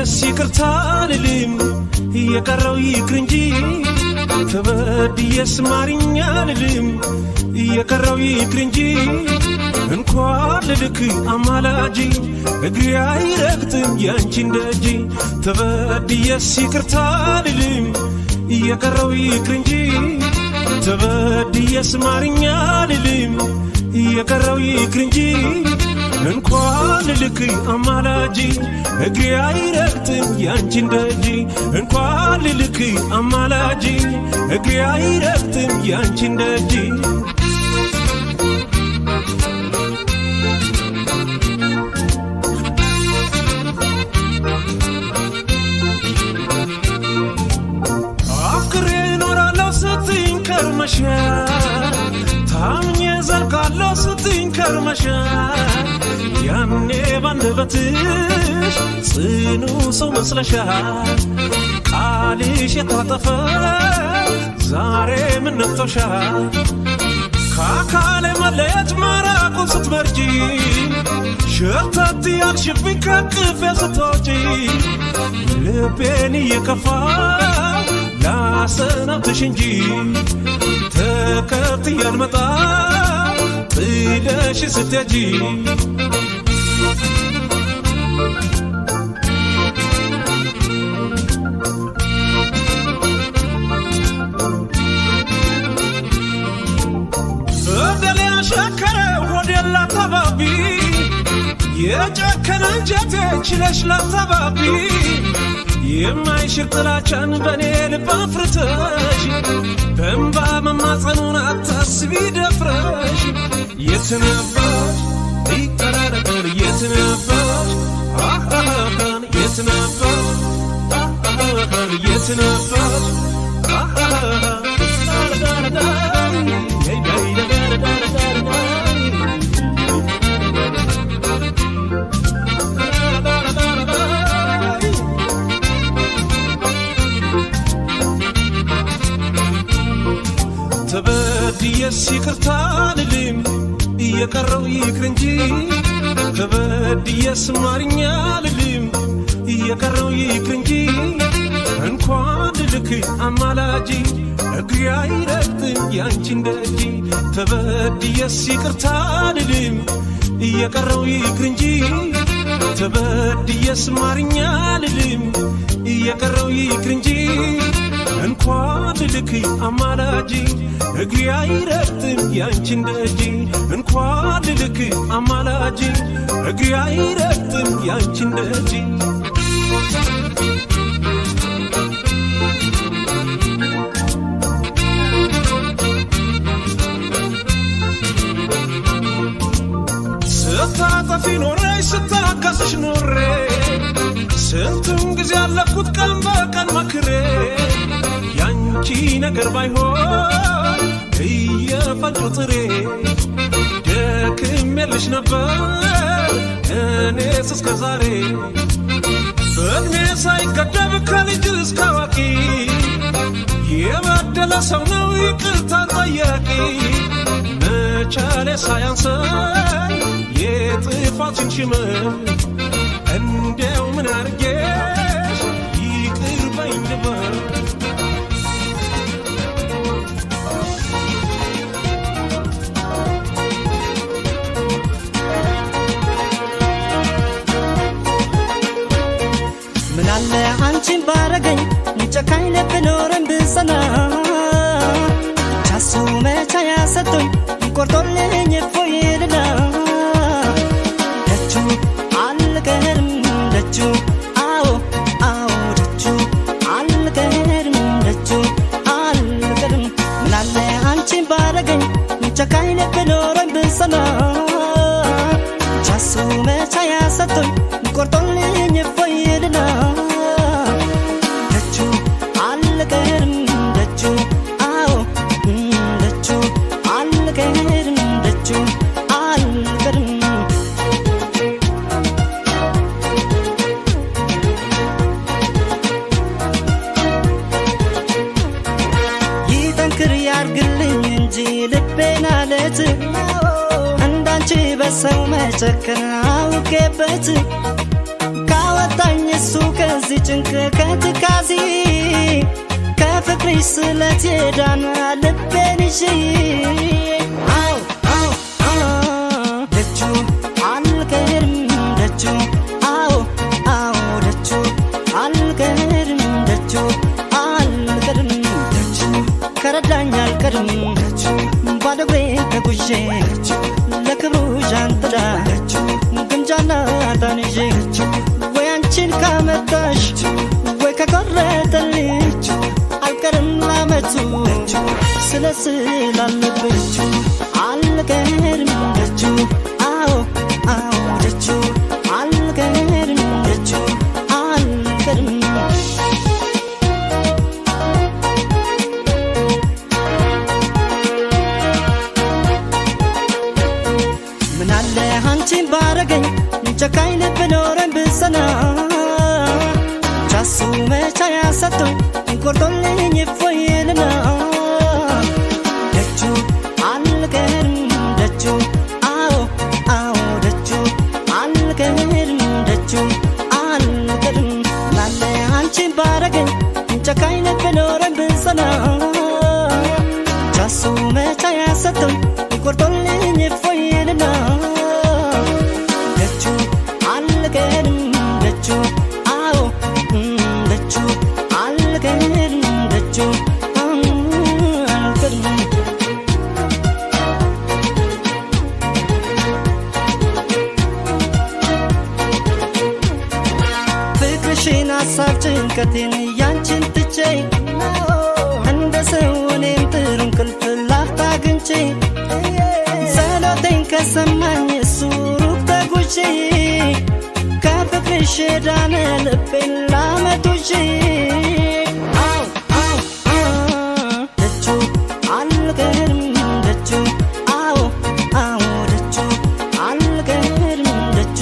ተበድየስ ይቅርታ ልልም የቀረው ይቅር እንጂ ተበድየስ ማርኛ ልልም የቀረው ይቅር እንጂ እንኳን ልልክ አማላጂ እግሬ አይረግጥም ያንቺን ደጅ ተበድየስ ይቅርታ ልልም የቀረው ይቅር እንጂ ተበድየስ ማርኛ ልልም የቀረው ይቅር እንጂ እንኳን ልልክ አማላጂ እግሬ አይረግጥም ያንቺን ደጅ እንኳን ልልክ አማላጂ እግሬ አይረግጥም ያንቺን ደጅ አፍቅሬ እኖራለሁ ስትይኝ ከርመሻል ታምኜ ዘልቃለሁ ስትይኝ ከርመሻል ያኔ ባንደበትሽ ጽኑ ሰው መስለሻል ቃልሽ የታጠፈ ዛሬ ምን ነክቶሻል ከአካሌ መለየት መራቁን ስትመርጂ ሸርተት ያልሽብኝ ከቅፌ ስትወጪ ልቤን እየከፋው ላሰናብትሽ እንጂ ተከትዬ አልመጣም ጥለሽ ስትሄጂ በደል ያሸከረ ሆዴን ላታባቢ የጨከነ አንጀቴ ችለሽ ላታባቢ የማይሽር ጥላቻን በኔ ልብ አፍርተሽ በእንባ መማጸኑን አታስቢ ደፍረሽ የት ነበርሽ ይቀራረበን የት ነበርሽ አሃሃሃን የት ነበርሽ አሃሃሃን የት ነበርሽ አሃሃሃን ተበድየስ ይቅርታ ልልም የቀረው ይቅር እንጂ ተበድየስ ማርኛ ልልም የቀረው ይቅር እንጂ እንኳን ልልክ አማላጂ እግሬ አይረግጥም ያንቺን ደጅ ተበድየስ ይቅርታ ልልም የቀረው ይቅር እንጂ ተበድየስ ማርኛ ልልም የቀረው ይቅር እንጂ እንኳን ልልክ አማላጂ እግሬ አይረግጥም ያንቺን ደጅ እንኳን ልልክ አማላጂ እግሬ አይረግጥም ያንቺን ደጅ ስታጠፊ ኖሬሽ ስታከስሽ ኖሬ ስንቱን ጊዜ ያለፍኩት ቀን በቀን መክሬ ያንቺ ነገር ባይሆን እየፈጩ ጥሬ ደክሜልሽ ነበር እኔስ እስከ ዛሬ በእድሜ ሳይገደብ ከልጅ እስከ አዋቂ የበደለ ሰው ነው ይቅርታ ጠያቂ መቻሌ ሳያንሰኝ የጥፋትን ሽመል እንዲያው ምን አርጌሽ ይቅር በይኝ ልበል ምናለ አንቺን ባረገኝ ጨካኝ ልብ ኖረን ብጸና ቻሱ መቻ ያሰጠኝ ቆርጦልኝ እፎይ ልላ ደጁ አልቀርም ደጁ አዎ አዎ ደጁ አልቀርም ደጁ አልቀርም ምናለ አንቺን ባረገኝ ጨካኝ ልብ ኖረን ብጸና ቻሱ መቻ ያሰጠኝ ቆርጦልኝ እፎይ ልላ ደጁ አልቀርም ደጁ አዎ ደጁ አልቀርም ደጁ አልቀርም ይጠንክር ያርግልኝ እንጂ ልቤን አለት እንዳንቺ በሰው መጨከን አውቄበት ካወጣኝ እሱ ከዚህ ጭንቅ ከትካዜ ከፍቅርሽ ስለት የዳነ ልቤን ይዤ አው አው ደጁ አልቀርም ደጁ አው አው ደጁ አልቀርም ደጁ አልቀርም ደጁ ከረዳኝ አልቀርም ደጁ ባዶ እግሬን ተጉዤ ለክብሩ ዣንጥላ ግምጃና ታንዤ ወይ አንቺን ካመጣሽ ወይ ከቆረጠልኝ አልቀርም ላመቱ ስለስላለብኝ አልቀርም ደጁ አዎ አዎ ደጁ አልቀርም ደጁ አልቀርም ምናለ አንቺን ባረገኝ ጨካኝ ልብ ኖረን ብሰና ቻሱ መቻ ያሰጠኝ ቆርጦልኝ እፎይልና ደጁ አልቀርም ደጁ አዎ አዎ ደጁ አልቀርም ደጁ አልቀርም ምናለ አንቺን ባረገኝ ጨካኝ ልብ ኖረን ብሰና ቻሱ መቻ ያሰጠኝ ቆርጦልኝ እፎይልና ደጁ አልቀርም ደጁ አዎ ደጁ አልቀርም ደጁ አልቀርም ፍቅርሽን ሀሳብ ጭንቀቴን ያንቺን ትቼ እንደ ሰው እኔም ጥሩ እንቅልፍ ላፍታ አግኝቼ ጸሎቴን ከሰማኝ እሱ ሩቅ ተጉዤ ከፍቅርሽ የዳነ ልቤን ላመጡዤ አው አው ደጁ አልቀርም ደጁ አዎ አዎ ደጁ አልቀርም ደጁ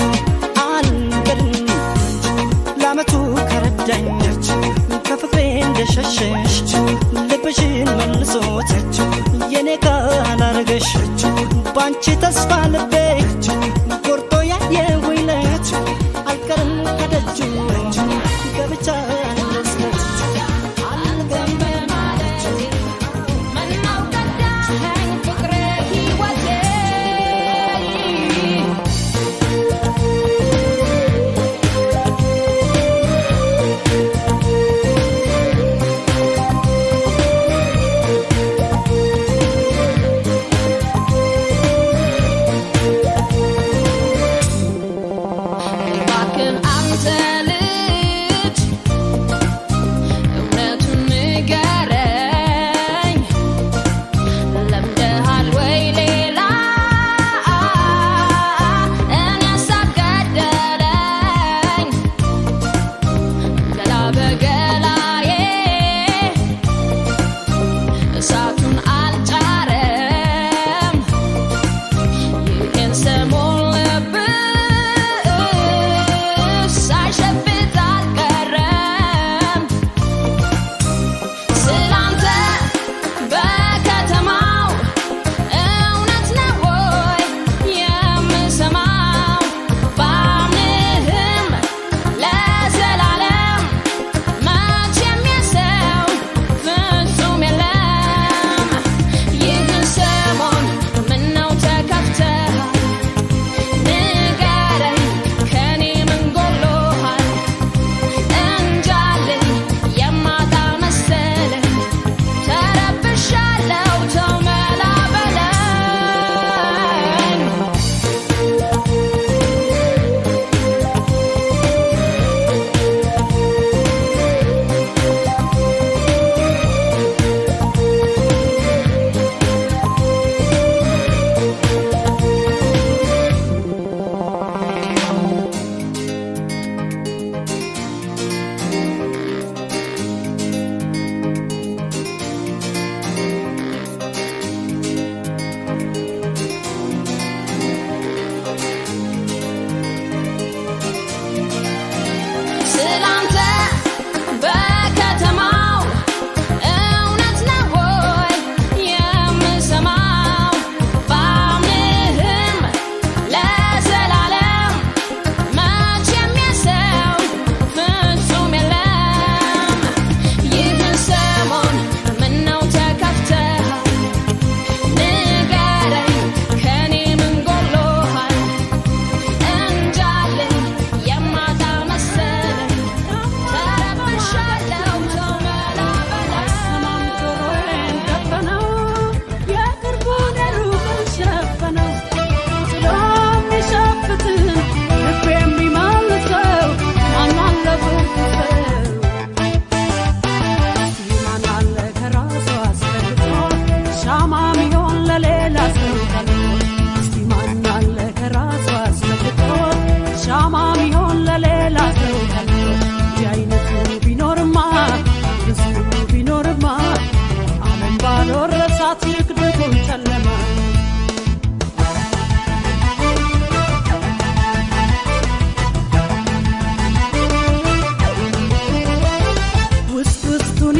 አልቀርም ላመቱ ከረዳኝ ከፍቅሬ እንደሸሸሽ ልብሽን መልሶት የኔ ካላረገሽ ባንቺ ተስፋ ልቤ ቆርጦ ያየሁኝ ለት አልቀርም ከደጁ ገብቻ ያለስለት አልቀርም በማለቴ ምነው ከዳኸኝ ፍቅሬ ሕይወቴ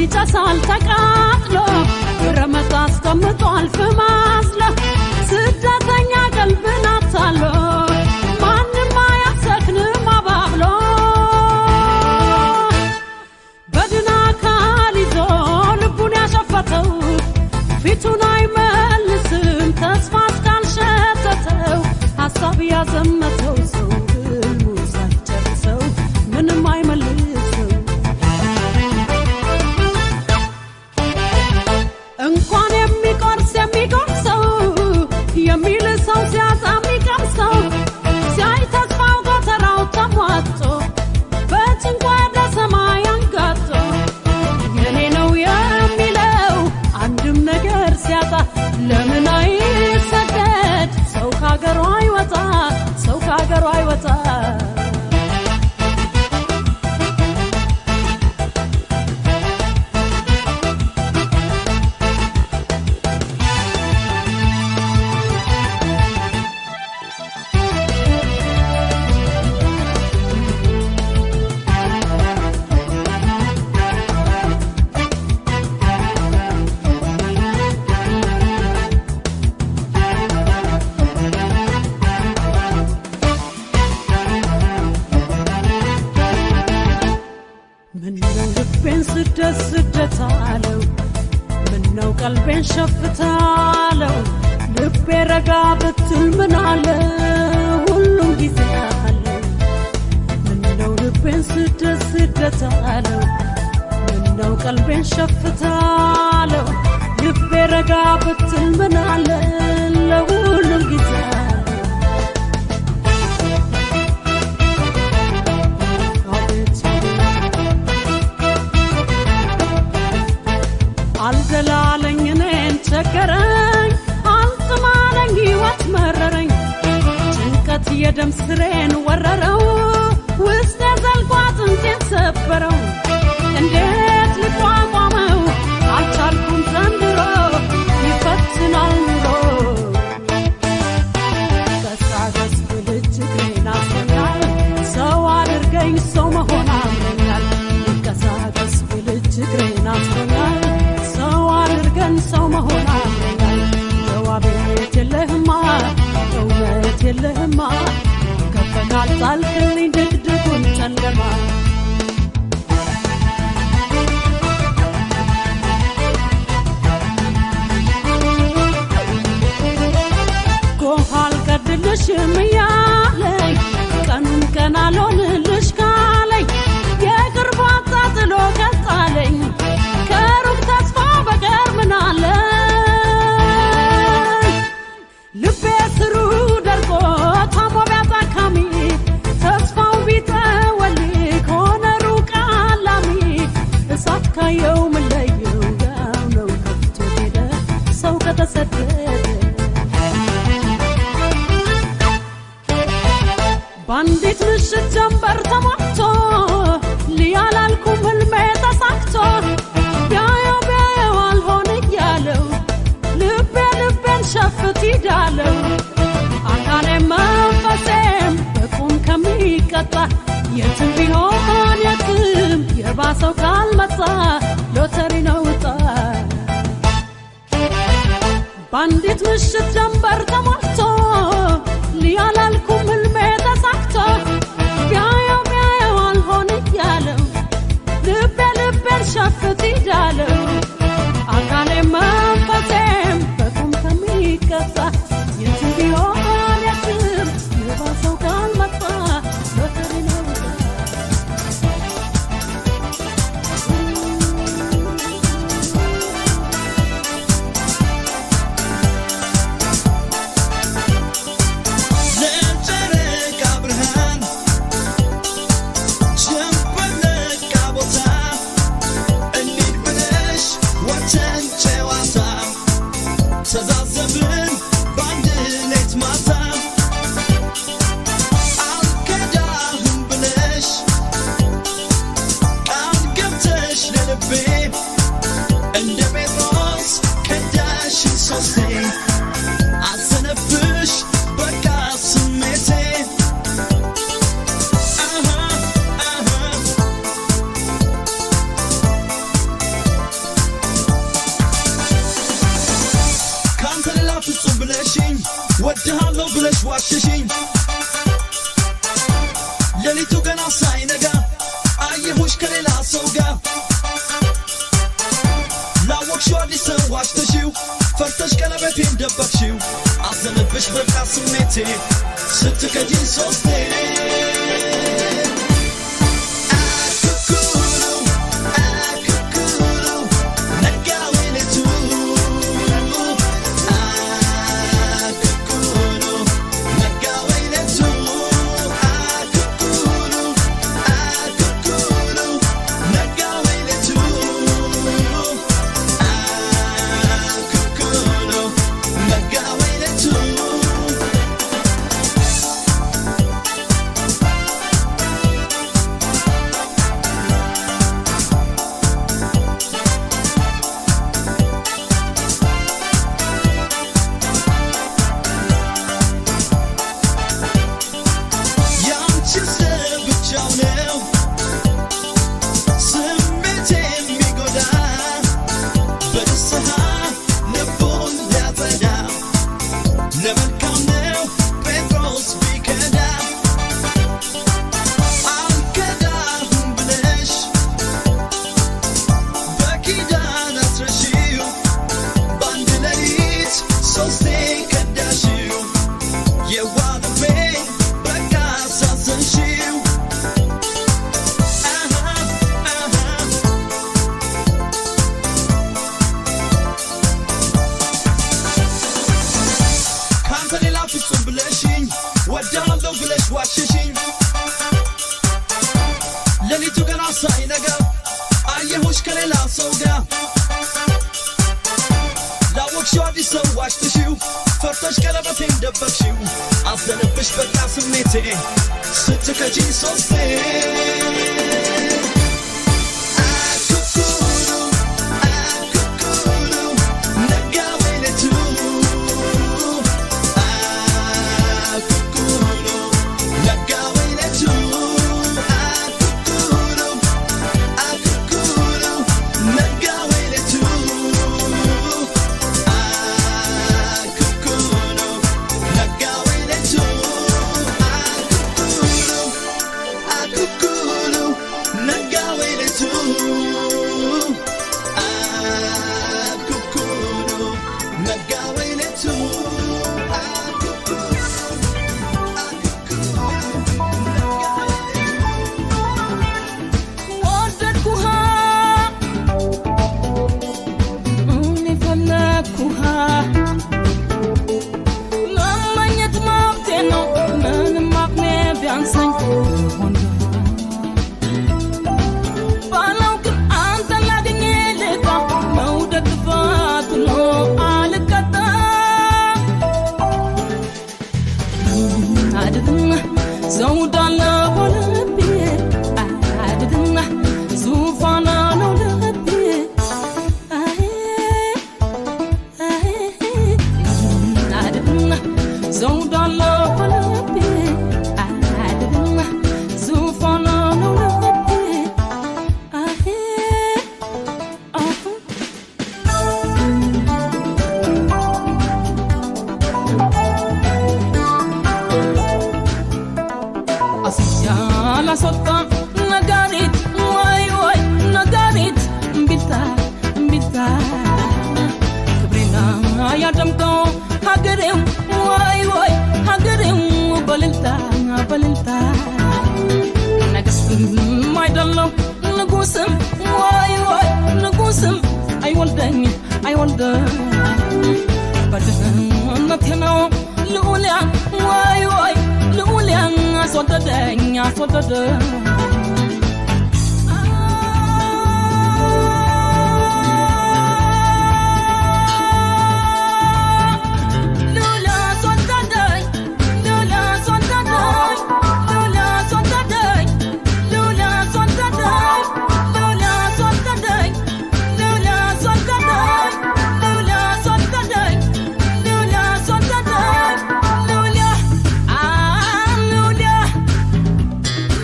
ይጨሳል ተቃጥሎ ረመት አስቀምጧል ፍማስሎ ስደተኛ ቀልብን አታሎ ማንም አያሰክንም አባብሎ በድን አካል ይዞ ልቡን ያሸፈተው ፊቱን አይመልስም ተስፋ እስካልሸተተው ሀሳብ ያዘመተው ሰው ህልሙ ሳይጨርሰው ምንም አይመልሰው እንኳን የሚቆርሰው የሚልሰው ሲያጣ የሚቀምሰው ሲያይ ተስፋው ጎተራው ተሟጦ በጭንቋ ወደ ሰማይ አንጋጦ የኔ ነው የሚለው አንድም ነገር ሲያጣ ለምን አይሰደድ ሰው ካገሩ አይወጣ ሰው ካገሩ አይወጣ ስደት አለው ምነው ቀልቤን ሸፍታለው ልቤ ረጋ ብትል ምን አለ ሁሉም ጊዜ አለው ምነው ልቤን ስደት አለው ምነው ቀልቤን ሸፍታለው ልቤ ረጋ ብትል ምን አለ ለሁሉም ጊዜ አልደላለኝ እኔን ቸገረኝ አልጥማለኝ ሕይወት መረረኝ ጭንቀት የደም ስሬን ወረረው ውስጥ የዘልቆ አጥንቴን ሰበረው እንዴት ልቋቋመው አልቻልኩም ዘንድሮ ይፈትናል ኑሮ ቀሳቀስ ብልጅ እግሬን አስሮኛል ሰው አድርገኝ ሰው መሆን አምሮኛል ቀሳቀስ ብልጅ እግሬን አስሮኛል ሰው መሆን አምሮኛል ጀዋቤት የለህማ እውነት የለህማ ከፈናል ጣልክልኝ ድቅድቁን ጨለማ ጎህ አልቀድልሽም እያለኝ ቀኑን ቀን አልሆንልሽ ካለኝ የቅርቡ አጣጥሎ ቀጣለኝ ከሩቅ ተስፋ በቀር ምን አለ ልቤ ስሩ ደርቆ ታሞ ቢያጣካሚ ተስፋው ቢተወልይ ከሆነ ሩቅ አላሚ እሳት ካየው ምን ለየው ያው ነው ከፍቶ ሄደ ሰው ከተሰደደ ባንዲት ምሽት ጀንበር ተሟቶ ሊያላልኩም ህልሜ ተሳክቶ ቢያየው አልሆን እያለው ልቤን ሸፍት ይዳለው አካሌም መንፈሴም በቁም ከሚቀጣ የትም ቢሆን የትም የባሰው ካልመጣ ሎተሪ ነው ዕጣ ባንዲት ምሽት ጀንበር ተሟቶ ሊያላልኩም ህልሜ ተሳክቶ ቢያየው አልሆን እያለው ልቤን ሸፍት ይዳለው አካሌም መንፈሴም በቁም ከሚቀጣ የትም ቢሆን የትም የባሰው ካልመጣ ሎተሪ ነው ወድሃለሁ ብለሽ ዋሸሽኝ ሌሊቱ ገና ሳይነጋ አየሁሽ ከሌላ ሰው ጋር ላወቅሽው አዲስ ሰው ዋሽተሽው ፈርተሽ ቀለበቴን ደበቅሽው አዘነብሽ በቃ ስሜቴ ስትከጂኝ ሶስቴ ሌሊቱ ገና ሳይነጋ አየሁሽ ከሌላ ሰው ጋር ላወቅሽው አዲስ ሰው ዋሽተሽው ፈርተሽ ቀለበቴን ደበቅሽው አዘነብሽ በቃ ስሜቴ ስትከጂኝ ሶስቴ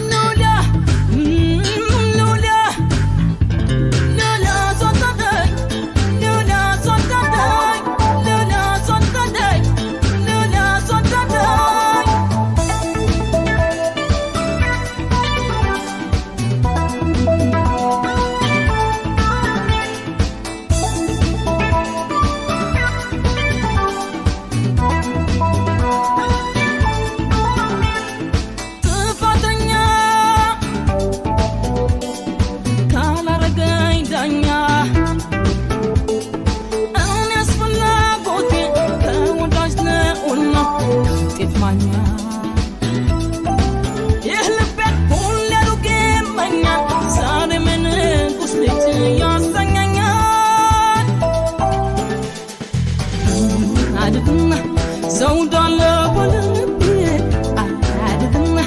Lulia عددنا زود على قلبي عددنا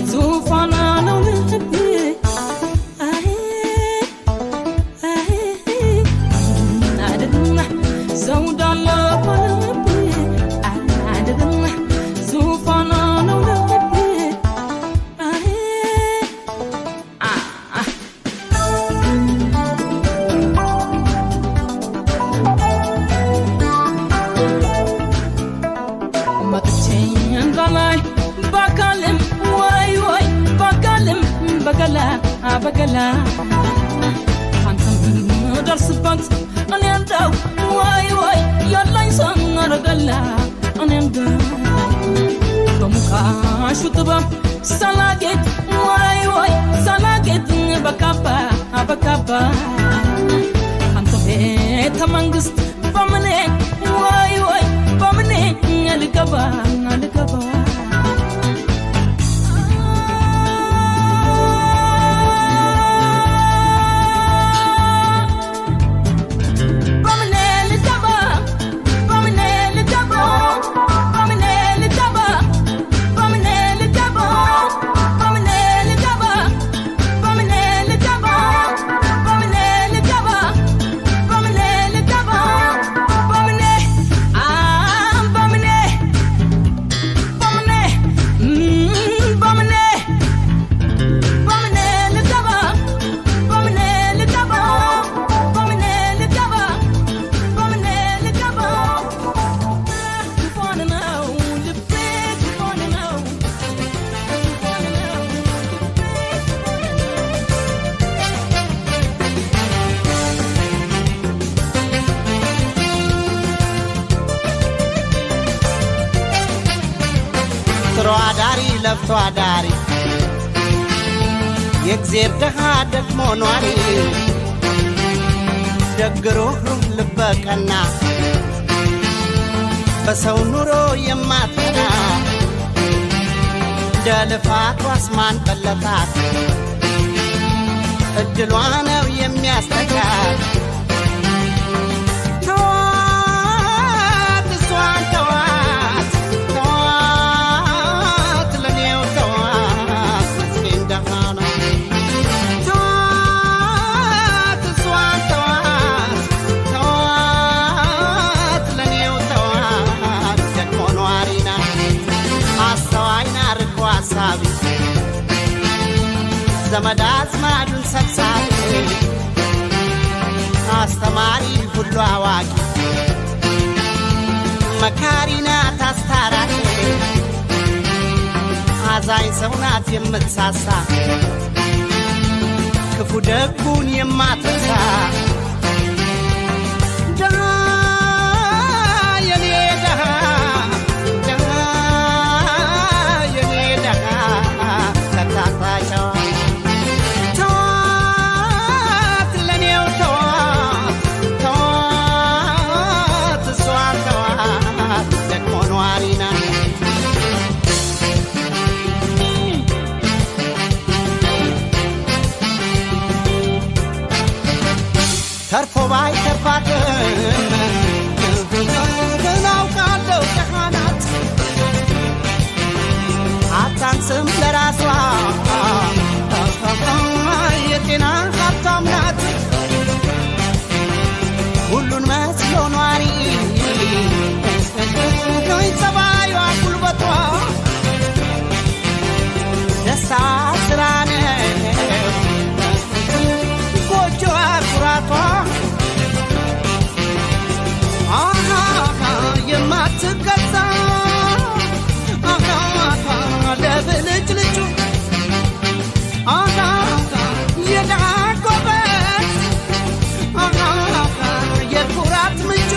زوفنا على قلبي عددنا زود على قلبي عددنا زوفنا على قلبي بقلا خانتم درس بنت أنا يندو واي يلا يصنع رجلا أنا يندو بمكا شو تبى سلاجت واي سلاجت بكابا خانتم بيت مانجست بمني واي بمني نلقبا አዳሪ ለፍቶ አዳሪ የእግዚአብሔር ደሃ ደግሞ ኗሪ ደግሮ ልበቀና በሰው ኑሮ የማትቀና ደልፋት ዋስማን በለታት እድሏ ነው የሚያስተካት ተዋት እሷን ተዋት ዘመድ አዝማዱን ሰብሳቢ አስተማሪ ሁሉ አዋቂ መካሪ ናት አስታራቂ አዛኝ ሰው ናት የምትሳሳ ክፉ ደጉን የማትረሳ ደሃ የኔ ደሃ ተታታቸው ተርፎ ባይ ተርፋት እናውቃለሁ ደሃናት አታንስም ለራሷ የጤና ሀብታም ናት ሁሉን መስሎ ኗሪ ጸባዩዋ ጉልበቷ ደስታ ስራ ነው ጎጆዋ ኩራቷ የማትገዛ ለብልጭ ልጩ የድሃ ጎበት የኩራት ምንጩ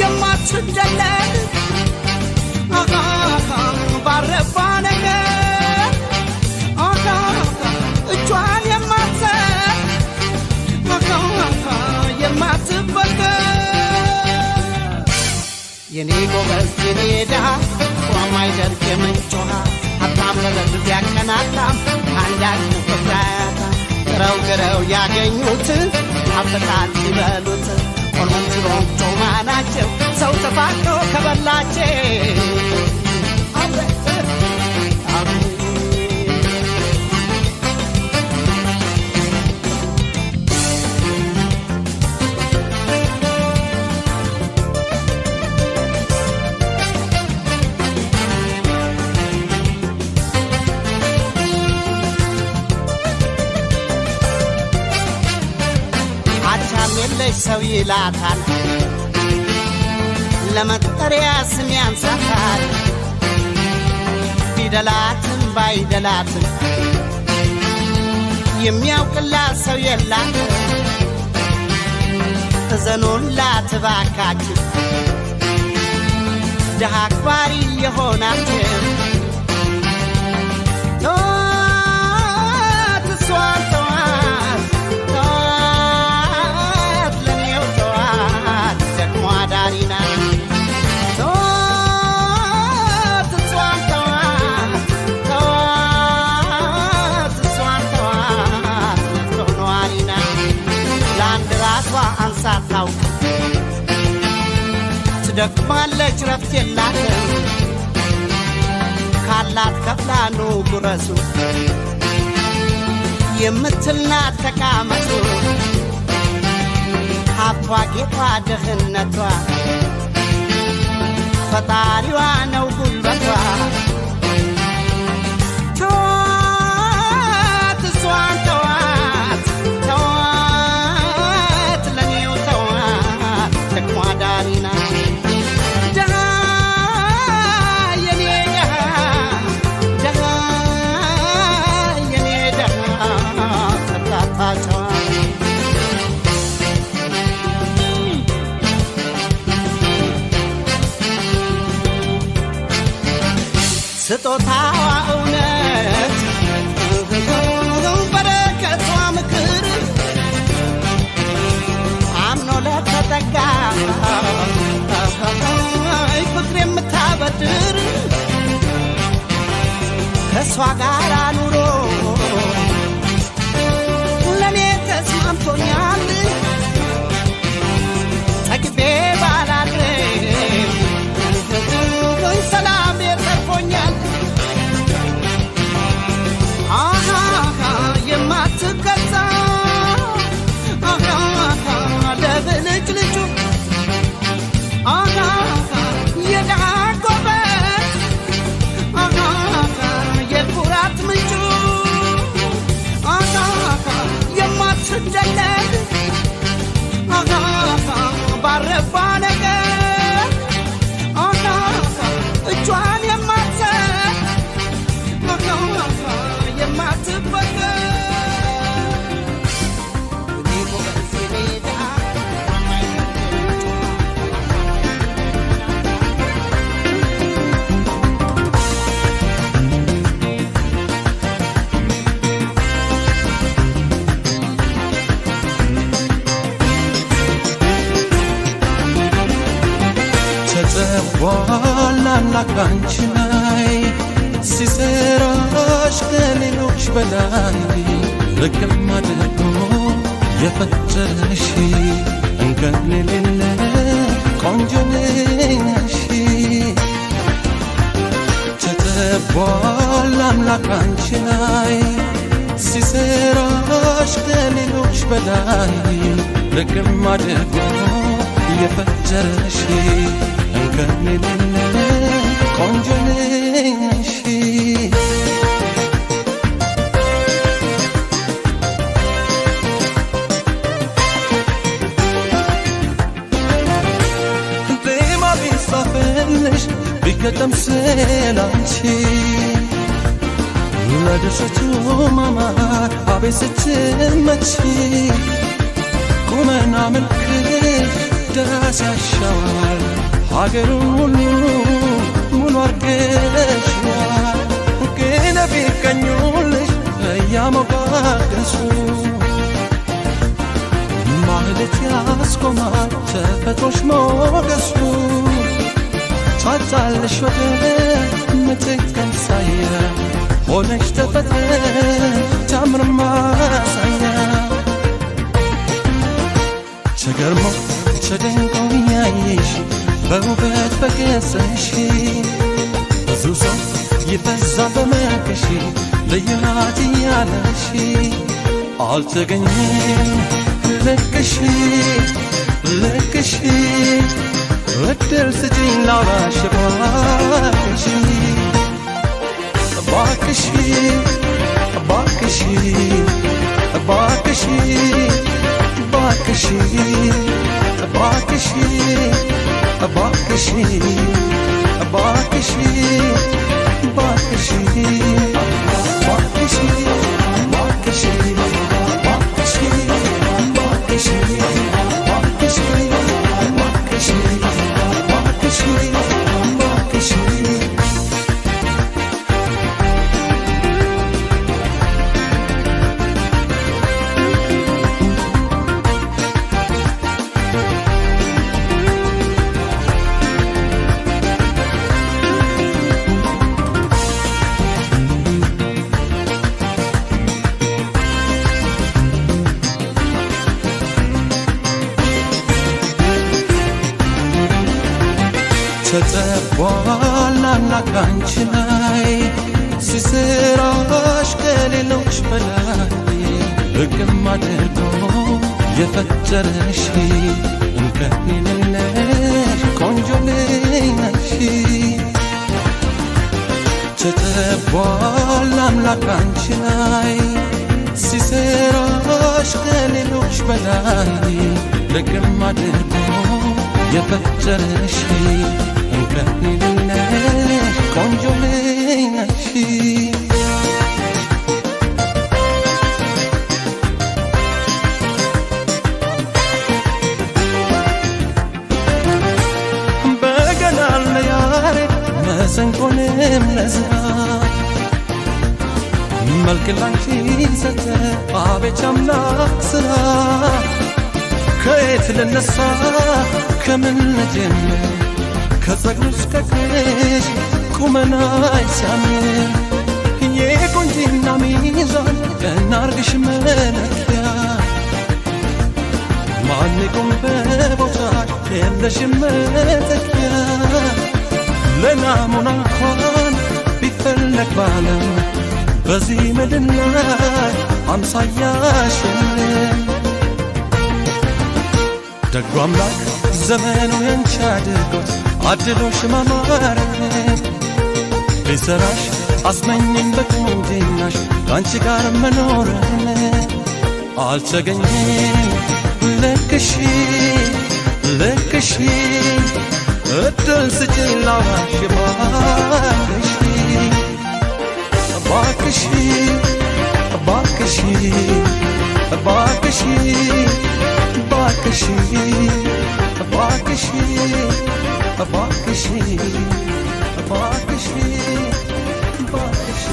የማትደለል ባረባ ነገር እጇን የማትሰጥ የኔ ጎበዝ የኔ ድሃ ቆማይ ደርቅ የምንጮሃ ሀብታም ለለብ ያቀናታም አንዳች ፍቅራያታ ግረው ያገኙት ሀብታል ሲበሉት ሆኖም ድሮም ጮማ ናቸው ሰው ተፋቅሮ ከበላቸው የለሽ ሰው ይላታል ለመጠሪያ ስም ያንሳታል ፊደላትን ባይደላትን የሚያውቅላት ሰው የላት እዘኑላት እባካችሁ ድሃ አክባሪ የሆናችሁ ሳታውቅ ትደክማለች ረፍት የላትም ካላት ከፍላ ኑ ጉረሱ የምትልናት ተቃመጡ ሀብቷ ጌጧ ድህነቷ ፈጣሪዋ ነው ጉልበቷ ተዋት እሷን ተዋት ዳሪና ደሃ የኔ ደሃ የኔ ደሃ ተካታቸዋ ስጦታዋ እውነት በረከቷ ምክር አምኖ ለተጠጋ ፍቅር የምታበድር ከእሷ ጋር ኑሮ ለእኔ ተስማምቶኛል ጠግቤ ባላድርም ሰላም የተርፎኛል የማትገዛ ለብልጭ ልጁ የድሃ ጎበት የኩራት ምንጩ የማትደለል ባረባ ነገር እጇን የማትሰጥ የማትበገር ተጠቧል አምላክ ባንቺ ላይ ሲሰራሽ ከሌሎች በላይ ልክም አድርጎ የፈጠረሽ እንከን የሌለ ቆንጆ ነሽ ተጠቧል አምላክ ባንቺ ላይ ሲሰራሽ ከሌሎች በላይ ልክም አድርጎ የፈጠረሽ እንከን የሌለ ቆንጆ ነሽ ዜማ ቢጻፍልሽ ቢገጠም ስላንቺ ለድርሰቱ ማማር አቤት ስትመቺ ቁመና መልክሽ ደስ ያሻዋል ሀገሩን ሁሉ ሙሉ አርገሽዋል ግን ቢቀኙልሽ እያሞጋገሱ ማህሌት ያስቆማል ተፈጥሮሽ ሞገሱ ቻቻለሽ ወደ ምትክ አምሳያ ሆነሽ ተፈጥረሽ ታምር ማሳያ ተገርሞ ተደንቆ በውበት በገጽሽ ብዙ ሰው ይፈዛል በመልክሽ ለየናት እያለሽ አልተገኘም ልክሽ ልክሽ እድል ስጪኝ ላውራሽ እባክሽ እባክሽ እባክሽ እባክሽ እባክሽ እባክሽ እባክሽ እባክሽ እባክሽ እባክሽ ተጠቧል አምላክ አንቺ ላይ ሲሰራሽ ከሌሎች በላይ ሕግም አድርጎ የፈጠረሽ እንከን የሌለሽ ቆንጆ ልጅ ነሽ። ተጠቧል አምላክ አንቺ ላይ ሲሰራሽ ከሌሎች በላይ ሕግም አድርጎ የፈጠረሽ እንከን የሌለሽ ቆንጆ ልጅ ነሽ። በገናን ለያሬድ መሰንቆንም ለዝራ መልክ ላንቺ ሰጠ አቤት አምላክ ሥራ ከየት ልነሳ ከምን ልጀምር ከጸጉርሽ ከእግርሽ ቁመናሽ ሲያምር የቆንጂና ሚዛን እናርግሽ መለኪያ ማን ይቁም በቦታሽ የለሽም መተኪያ ለናሙና እንኳን ቢፈለግ ባለም በዚህ ምድር ላይ አምሳያሽ የለም። ደጉ አምላክ ዘመኑ ያንቺ አድርጎት አድሎሽ ማማር ቢሰራሽ አስመኘኝ በቁንጅናሽ ከአንቺ ጋር መኖርን አልተገኘም ልክሽ ልክሽ እድል ስጪኝ ላውራሽ እባክሽ እባክሽ እባክሽ እባክሽ እባክሽ እባክሽ እባክሽ እባክሽ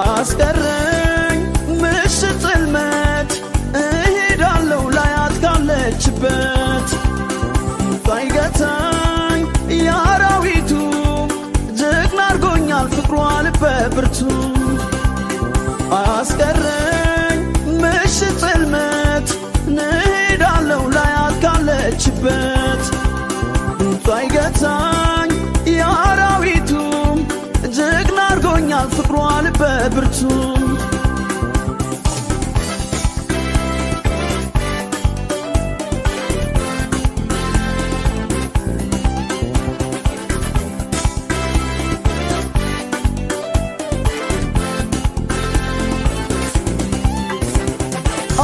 አስቀረኝ ምሽት ጽልመት እሄዳለሁ ላያት ካለችበት ሳይገታኝ የአራዊቱ ጀግና አርጎኛል ፍቅሯ ልበ ብርቱ አስቀረኝ ምሽት ጽልመት እሄዳለሁ ላያት ካለችበት ሳይገታኝ የአራዊቱ ጀግና አርጎኛል ፍቅሯ ልበ ብርቱ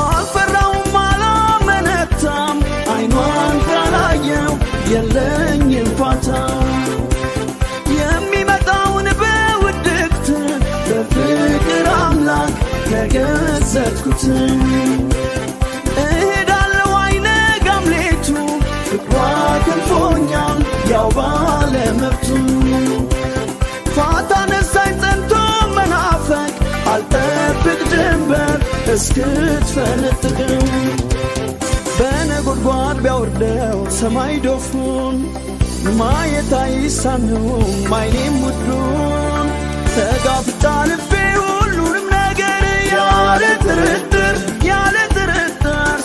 አልፈራውም አላመነታም አይኗን ካላየው የለኝም ፋታ የሚመጣውን በውድቅት በፍቅር አምላክ ተገዘትኩት እሄዳለሁ አይነጋም ሌቱ ፍቅሯ ክንፎኛል ያው ባለመብቱ ፋታ ነሳኝ ጸንቶ መናፈቅ አልጠብቅ ድንበር እስክትፈነጥቅም በነጎድጓድ ቢያወርደው ሰማይ ዶፉን ማየት አይሳነውም አይኔም ውዱን ተጋፍጣ ልቤ ሁሉንም ነገር ያለ ጥርጥር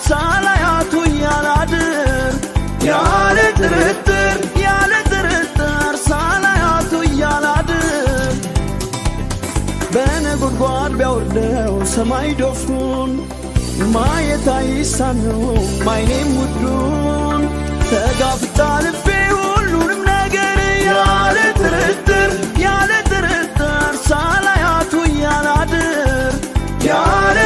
ሳላያቱ ያላድር ያለ ጥርጥር ሳላያቱ ያላድር በነጎድጓድ ቢያወርደው ሰማይ ዶፉን ማየት አይሳነውም አይኔም ውዱን ተጋፍጣ ልቤ ሁሉንም ነገር ያለ ጥርጥር ሳላያቱ ያላድር ያለ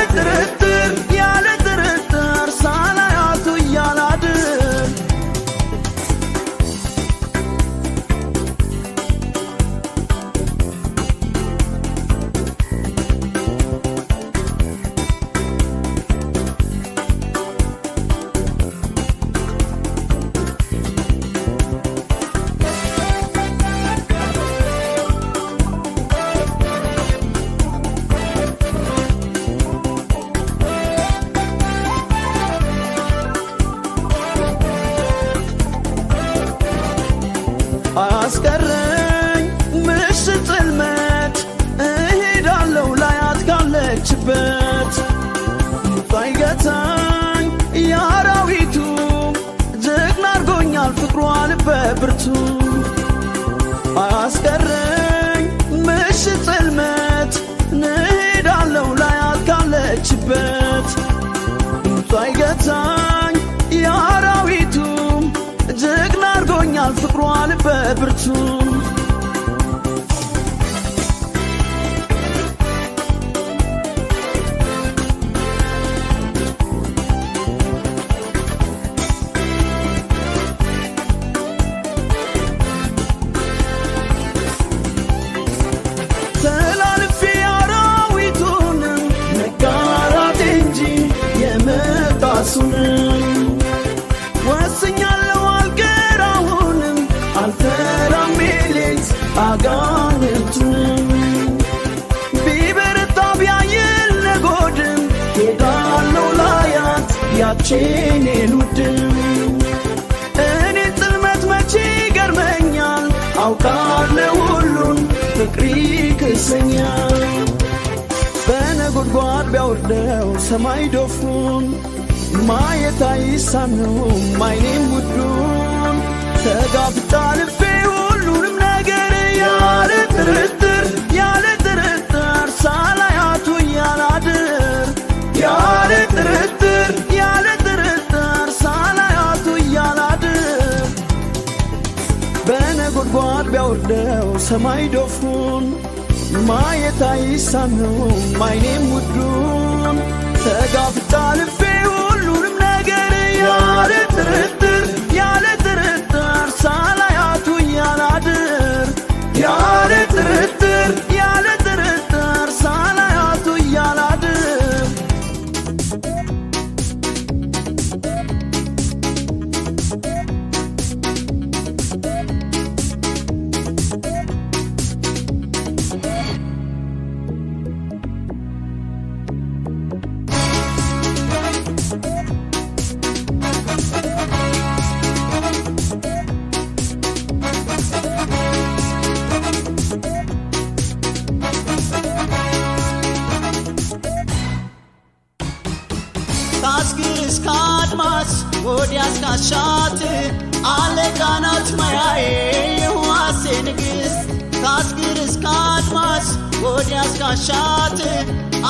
ጥርጥር ሳላያቱ ያላድር አስቀረኝ ምሽት ጽልመት እሄዳለሁ ላያት ካለችበት ሳይገታኝ የአራዊቱ ጀግና አርጎኛል ፍቅሯ ልበ ብርቱ አስቀረኝ ምሽት ጽልመት እሄዳለሁ ላያት ካለችበት ሳይገታኝ የአራዊቱ ጀግና አርጎኛል ፍቅሯ ልበ ብርቱ ተላልፌ አራዊቱንም መጋራት እንጂ የመጣሱንም ወስኛለሁ አልቀራሁንም አልፈራም ሌሊት አጋንንቱንም ቢበረታ ቢያይል ነጎድም ሄዳለሁ ላያት ያቼኔን ውድም እኔን ጽልመት መቼ ገርመኛል አውቃለሁ ሁሉን ፍቅሪ ክሰኛል በነጎድጓድ ቢያወርደው ሰማይ ዶፉን ማየት አይሳነውም አይኔም ውዱን ተጋፍጣ ልቤ ሁሉንም ነገር ያለ ጥርጥር ሳላያቱ ያላድር ያለ ጥርጥር ሳላያቱ ያላድር በነጎድጓድ ቢያወርደው ሰማይ ዶፉን ማየት አይሳነውም አይኔም ውዱን ተጋፍጣ ልቤ ሁሉንም ነገር ያለ ጥርጥር ሳላያቱ ያላድር ያለ ጥርጥር ሳላያቱ ያላድር ካስግር እስከ አድማስ ወዲያ እስካሻት አለቃናት ማያዬ የዋሴ ንግሥት ካስግር እስከ አድማስ ወዲያ እስካሻት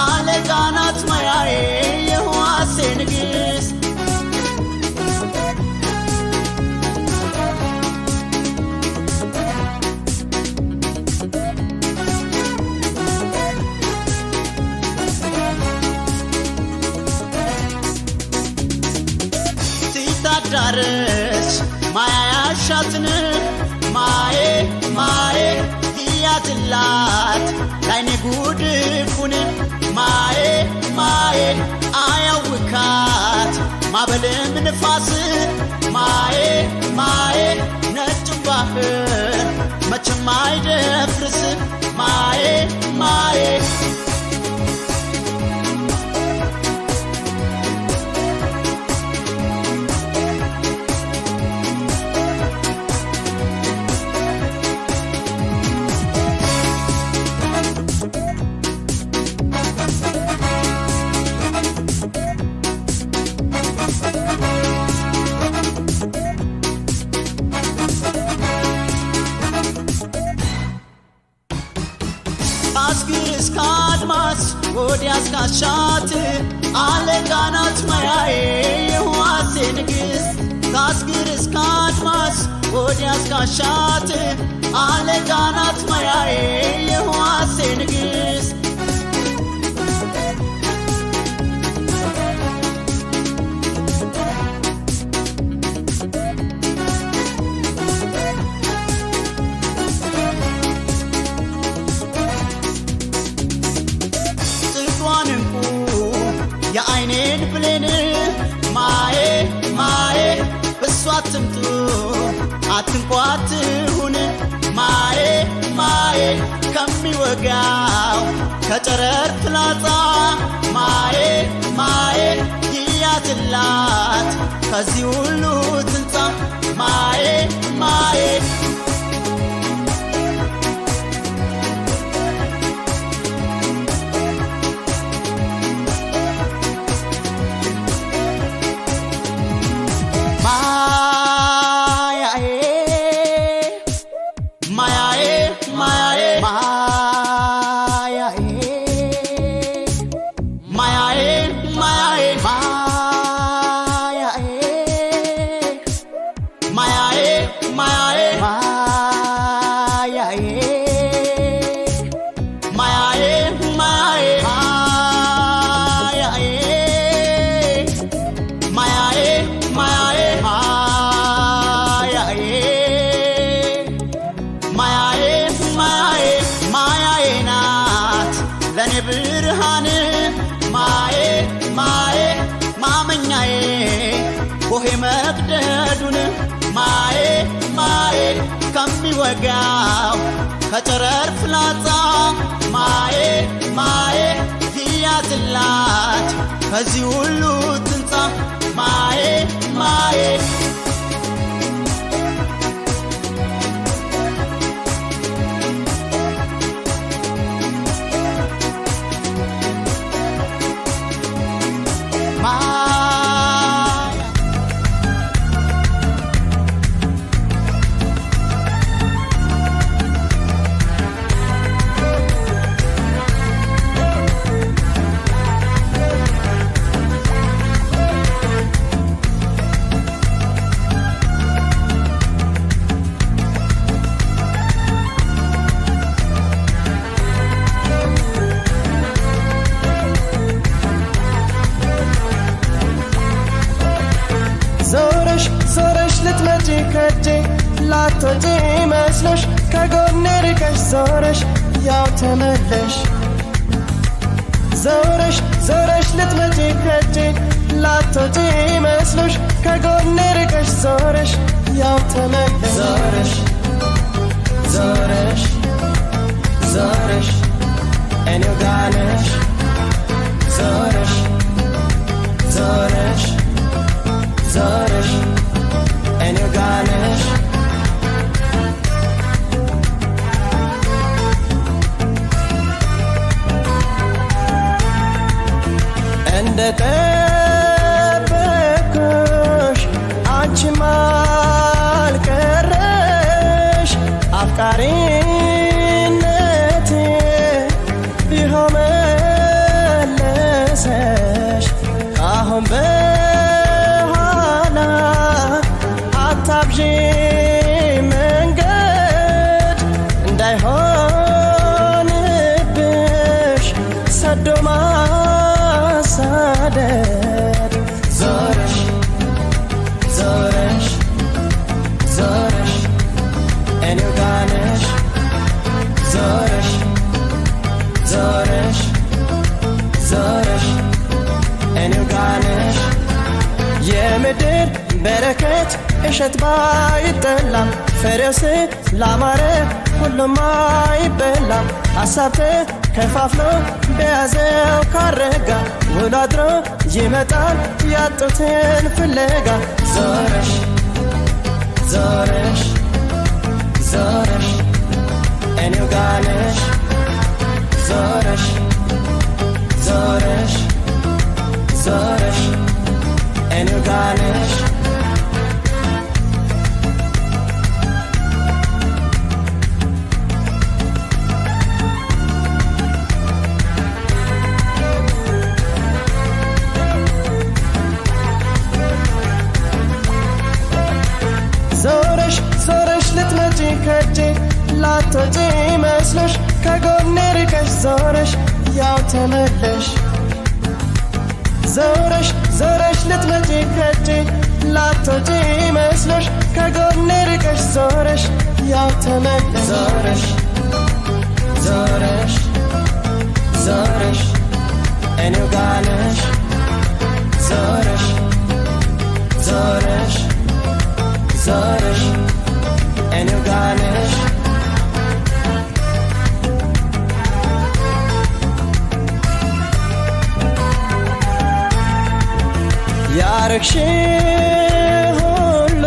አለቃናት ማያዬ የዋሴ ንግሥት ዳረች ማያ ያሻትን ማዬ ያትላት ላይኔ ጉድፉን ማዬ አያውካት ማበልም ንፋስ ማዬ ነጭ ባህር መቼም አይደፍርስ ማዬ ወዲያስ ካሻት አለቃናት ማያዬ የዋሴ ንግሥት ካስግር እስከ አድማስ ወዲያስ ካሻት አለቃናት ማያዬ የዋሴ ንግሥት የአይኔን ብሌን ማዬ ማዬ በሷ አትምጡ አትንኳትሁን ማዬ ማዬ ከሚወጋው ከጨረር ፍላጻ ማዬ ማዬ ይያዝላት ከዚህ ሁሉ ትንጻ ማዬ ማዬ ብርሃን ማዬ ማዬ ማመኛዬ ቦሄ መቅደዱን ማዬ ማዬ ከሚወጋው ከጨረር ፍላጻ ማዬ ማዬ ይያዝላት ከዚህ ሁሉ ትንጻ ማዬ ማዬ ዞረሽ ልትመጪ ከጄ ላትወጪ መስሎሽ ከጎኔ ርቀሽ ዞረሽ ያው ተመለሽ ዞረሽ ልትመጪ ከጄ ላትወጪ መስሎሽ ከጎኔ ርቀሽ ዞረሽ ያው ተመለሽ ዞረሽ እኔው ጋር ነሽ ዞረሽ እኔው ጋር ነሽ እንደጠበቅኩሽ አንቺም አልቀረሽ አፍቃሪነቴ ይኸው መለሰሽ አሁን አታብዢ መንገድ እንዳይሆንብሽ ሰዶ ማሳደድ ዞረሽ እኔው ጋር ነሽ ዞረሽ እኔው ጋር ነሽ የምድር በረከት እሸት ባይጠላም ፍሬው ስላማረ ሁሉም አይበላም ሐሳብ ተከፋፍሎ በያዘው ካረጋ ውሎ አድሮ ይመጣል ያጡትን ፍለጋ ዞረሽ እኔው ጋር ነሽ ዞረሽ እኔው ጋር ነሽ ላትወጪ መስሎሽ ከጎኔ ርቀሽ ዞረሽ ያው ተመለሽ ዞረሽ ዞረሽ ልትመጪ ከጄ ላትወጪ መስሎሽ ከጎኔ ርቀሽ ዞረሽ ያው ተመለሽ ዞረሽ ዞረሽ ዞረሽ እኔው ጋር ነሽ ዞረሽ ዞረሽ ዞረሽ እኔው ጋር ነሽ ያረግሽ ሁሉ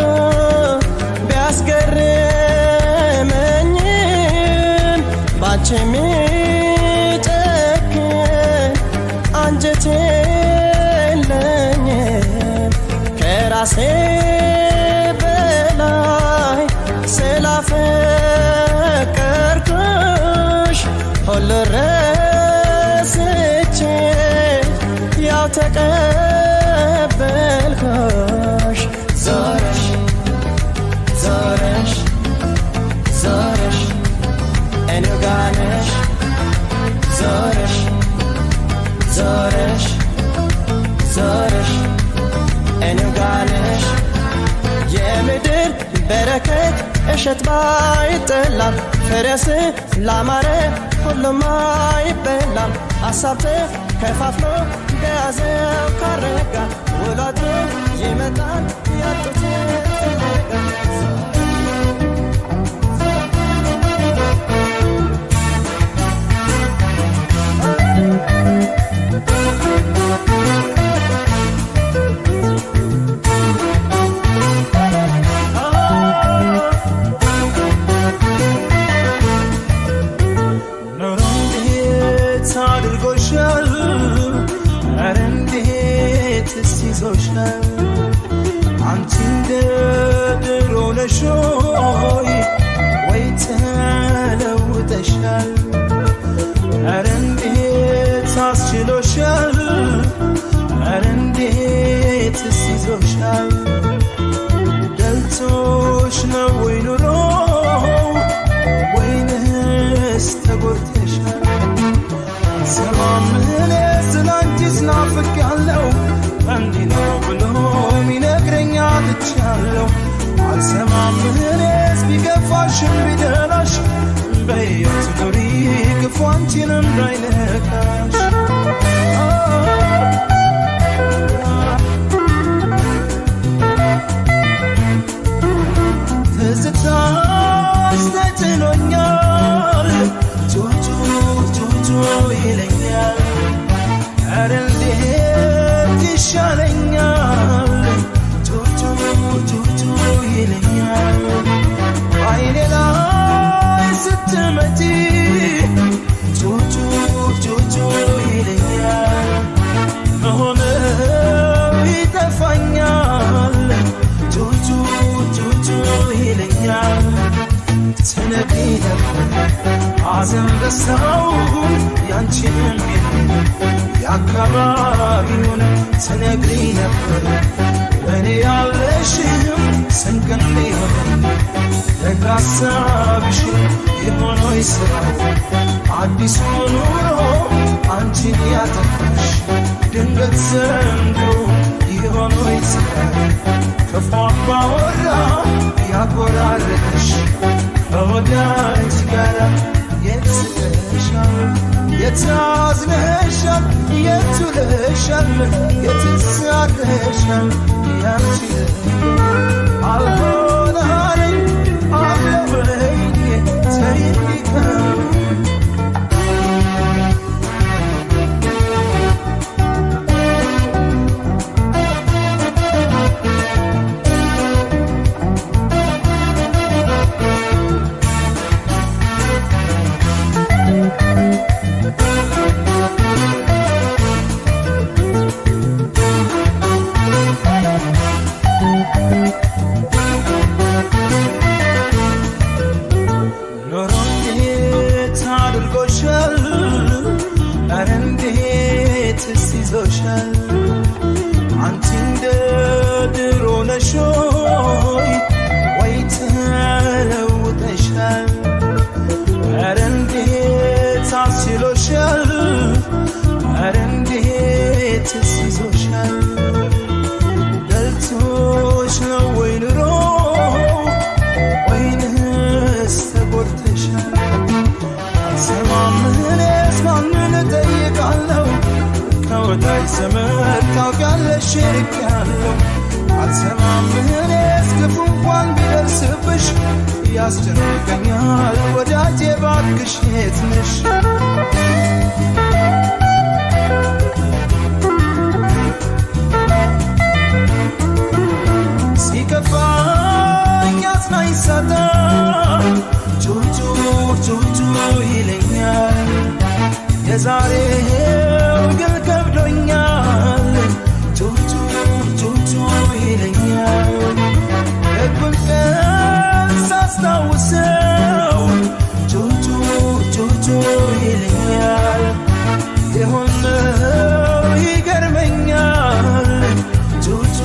ቢያስገርመኝም ባንቺ የሚጨክን አንጀት የለኝም ከራሴ በላይ ስላፈቀርኩሽ ሁሉ ረስቼ ያው ተቀበልኩሽ ዞረሽ ዞረሽ ዞረሽ እኔው ጋር ነሽ ዞረሽ ዞረሽ ዞረሽ እኔው ጋር ነሽ የምድር በረከት እሸት ባይጠላም ፍሬስ ላማረ ሁሉም አይበላም ሐሳብ ተከፋፍሎ በያዘው ካረጋ ውላቱ ይመጣል ያጡት ፍለጋ አንቺ እንደ ድሮ ነሽ ወይ ተለውጠሻል ኧረ እንዴት አስችሎሻል ኧረ እንዴትስ ይዞሻል ደልቶሽ ነው ወይ ኑሮ ወይንስ ተጎድተሻል ሰማምኔ ስላንቺስ ናፍቄያለሁ እንዲህ ነው ብሎ ሚነግረኛ ትቻለሁ አልሰማም እኔስ ቢገፋሽም ቢደላሽ በሕይወት ኑሪ ክፉ አንቺን እንዳይነካሽ ትዝታሽ ተጭኖኛል ጆጆ ጆጆ ይለኛል ኧረ እንዴት ይሻለኛል ጆጆ ጆጆ ይለኛል አይኔ ላይ ስትመጪ ጆጆ ጆጆ ይለኛል መሆነው ይጠፋኛል ጆጆ ጆጆ ይለኛል ትነግሪ ነበር ሐዘን ደስታው ያንቺንም የአካባቢውን ትነግሪ ነበር በእኔ ያለሽም ስንቅ እንዲሆን ደግ ሐሳብሽ የሆነው ስራው አዲሱ ኑሮ አንቺን ያጠፋሽ ድንገት ዘንድሮ የሆነው ስራው ክፉ አባወራ ያጎራረጠሽ ከወዳጅ ጋር የትለሻል የታዝነሻል የቱለሻል የትሳለሻል ያንቺ አልሆናለኝ አለበለኝ ተይልከም ዘመድ ታውቂያለሽ ርቄያለሁ አልሰማም እኔስ ክፉ እንኳን ቢደርስብሽ ያስጨንቀኛል ወዳጄ ባክሽ የት ነሽ ሲከፋኝ አጽናኝ ሳጣ ጩጩ ጩጩ ይለኛል የዛሬው ግን ከብዶኛል ጩጩ ጩጩ ይለኛል የቁን ቀን ሳስታውሰው ጩጩ ጩጩ ይለኛል የሆነው ይገርመኛል ጩጩ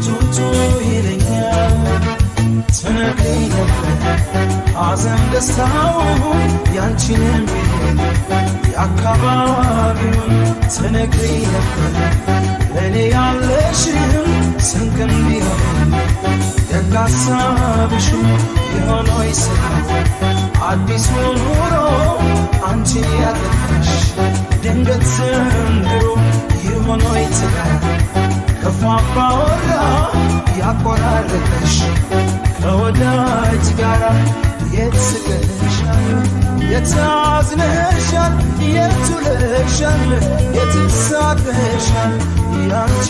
ጩጩ ይለኛል ትነግሪኝ ነበር ሐዘን ደስታው ያንቺንም የአካባቢውን ትነግሪኝ ነበር ለእኔ ያለሽም ስንቅ እንዲሆን ደግ ሐሳብሽ የሆነው ይስራ አዲሱ ኑሮ አንቺን ያገኘሽ ድንገት ዘንድሮ የሆነው ይትጋ ክፉ አባወራ ያቆራረጠሽ ከወዳጅ ጋር የት ስቀሻል የት አዝነሻል የት ውለሻል የት ሳቅሻል ያንቺ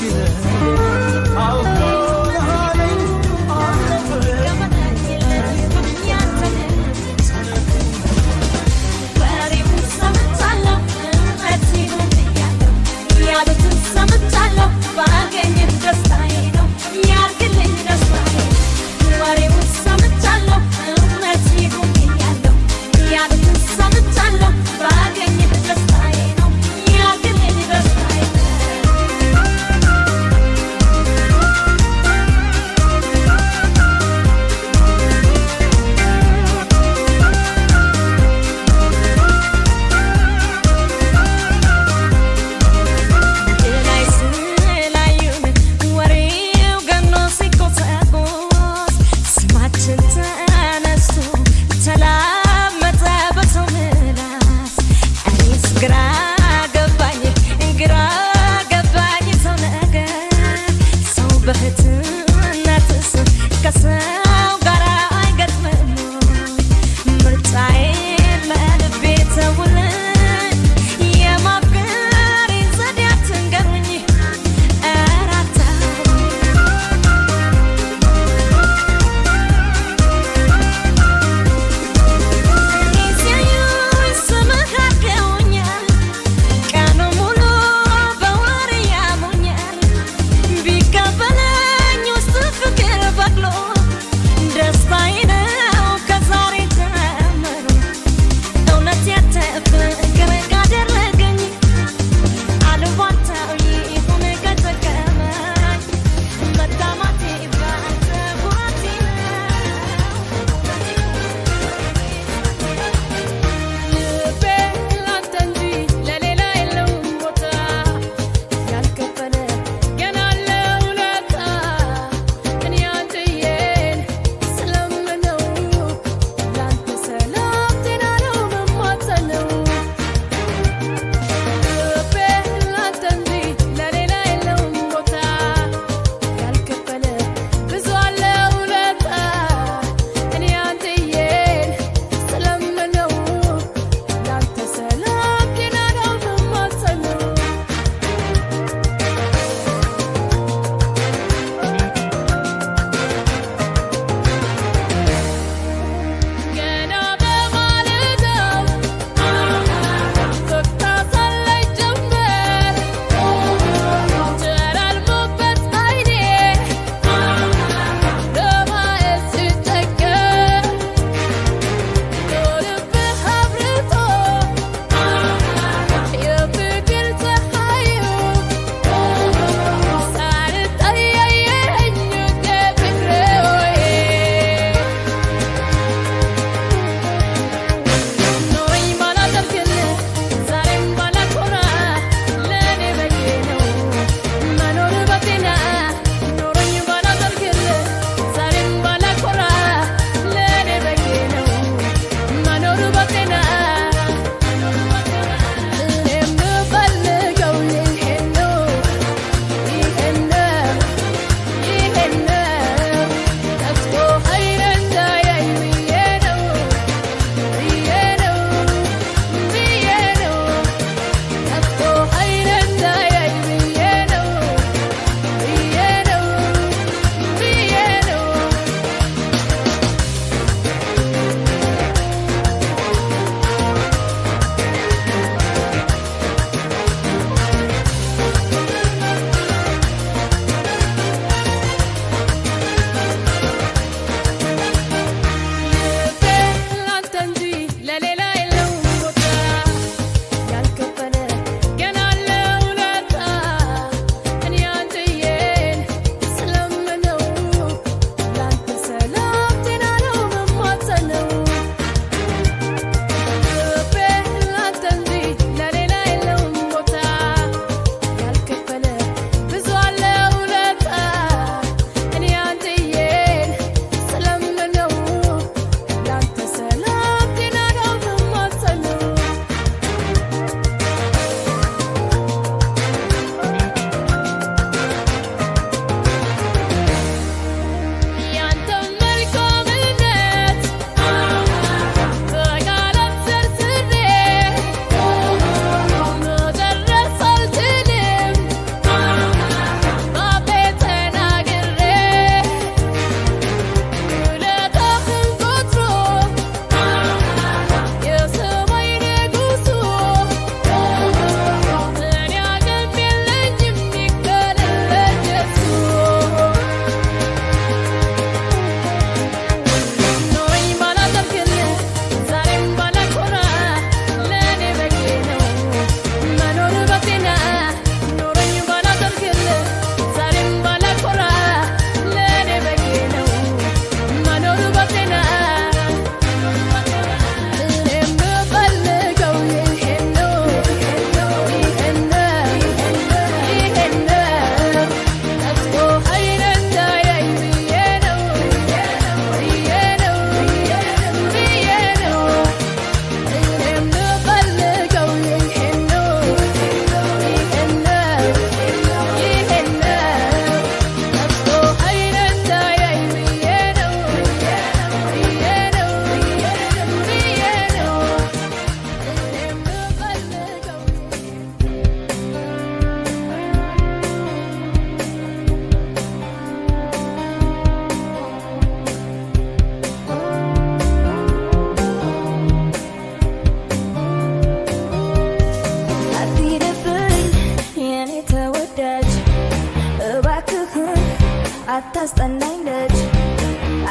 አታስጠናኝ ልጅ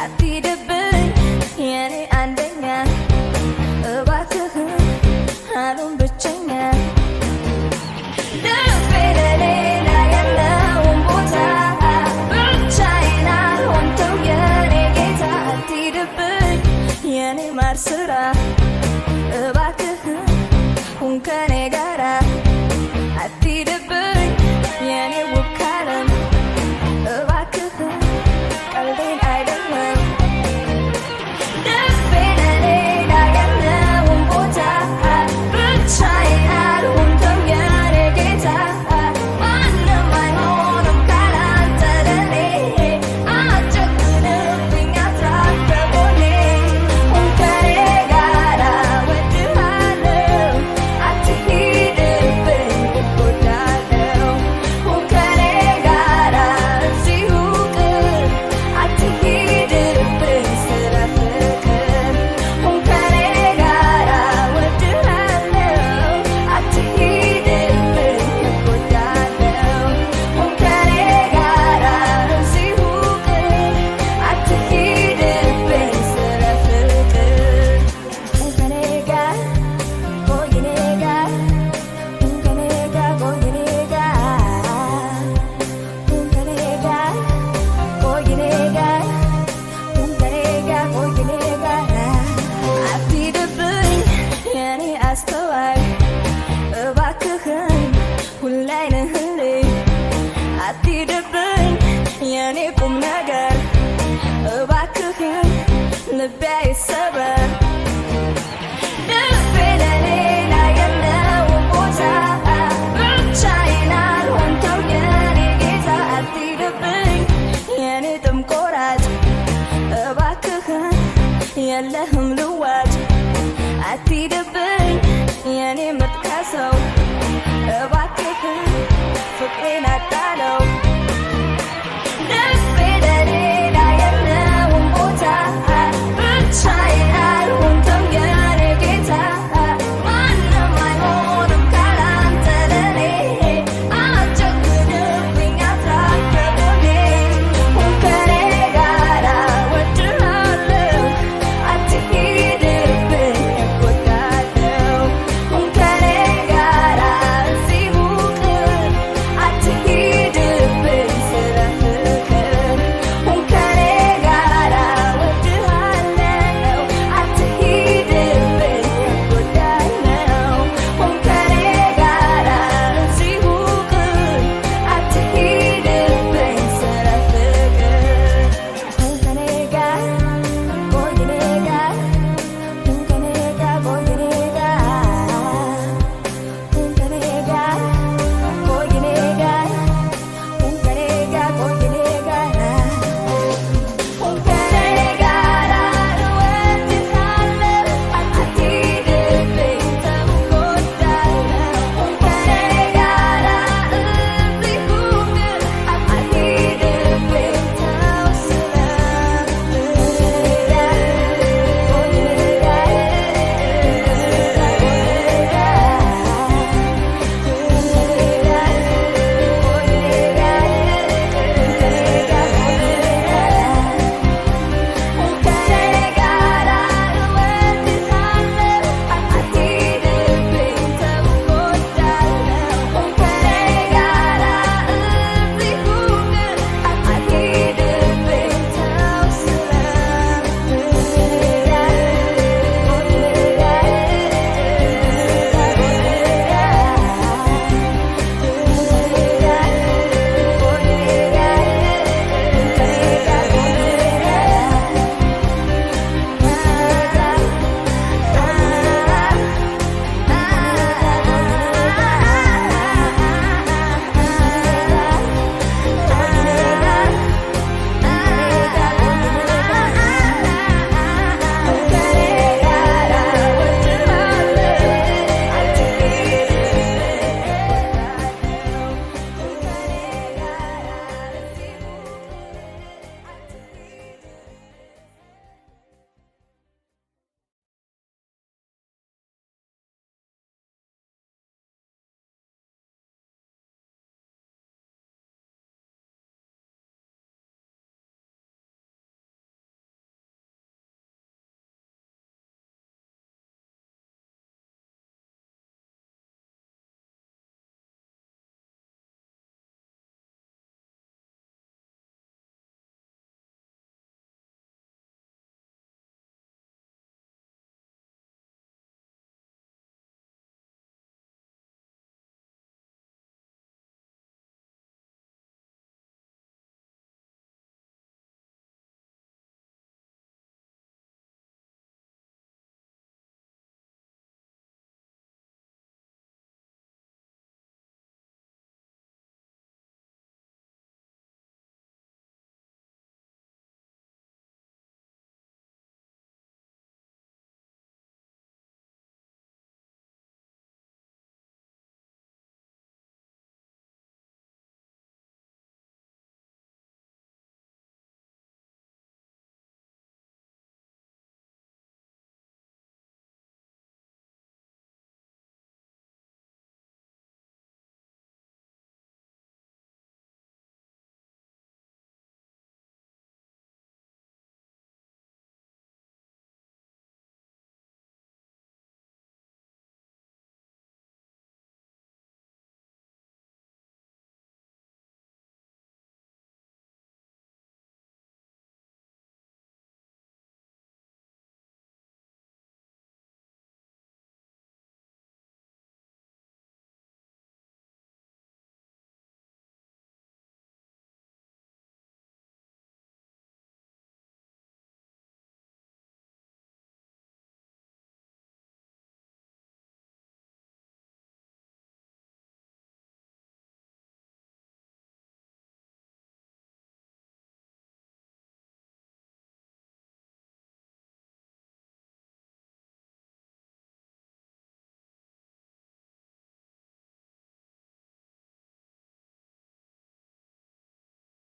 አትሂድብኝ የኔ አንደኛ እባክህን አሉን ብቸኛ ልቤ ለሌላ ያለውን ቦታ ብቻዬን አልሆንተው የኔ ጌታ አትሂድብኝ የኔ ማር ስራ እባክህን ሁን ከኔ ጋራ አትሂድብኝ የኔ ውብ ካለም እባክህን ቀልቤን አይደለም ልቤ ለሌላ ያለውን ቦታ ብቻዬን አልሆንተው የኔ ጌታ ማንም አይሆንም ካላንተ ለኔ አትጨክንብኝ አትራቅ ከጎኔ ሁን ከኔ ጋራ እወድሃለሁ አትሂድብኝ እጎዳለሁ ሁን ከኔ ጋራ እዚሁ ቅር አትሂድብኝ ስለ ፍቅር ሁን ከኔ ጋራ እወድሃለሁ አትሂድብኝ እጎዳለሁ ሁን ከኔ ጋራ እዚሁ ቅር አትሂድብኝ ስለ ፍቅር ሁን ከኔ ጋር ቆይ እኔ ጋር ሁን ከኔ ጋር ቆይ እኔ ጋር ሁን ከኔ ጋር ቆይ እኔ ጋር ሁን ከኔ ጋር ቆይ እኔ ጋር አትሂድብኝ የኔ አስተዋይ እባክህን ሁሌ ነህልኝ አትሂድብኝ የኔ ቁም ነገር እባክህን ልቤ አይሰበር ልቤ ለሌላ ያለውን ቦታ ብቻዬን አልሆንተው የኔ ጌታ አትሂድብኝ የኔ ጥም ቆራጭ እባክህን የለህም ልዋ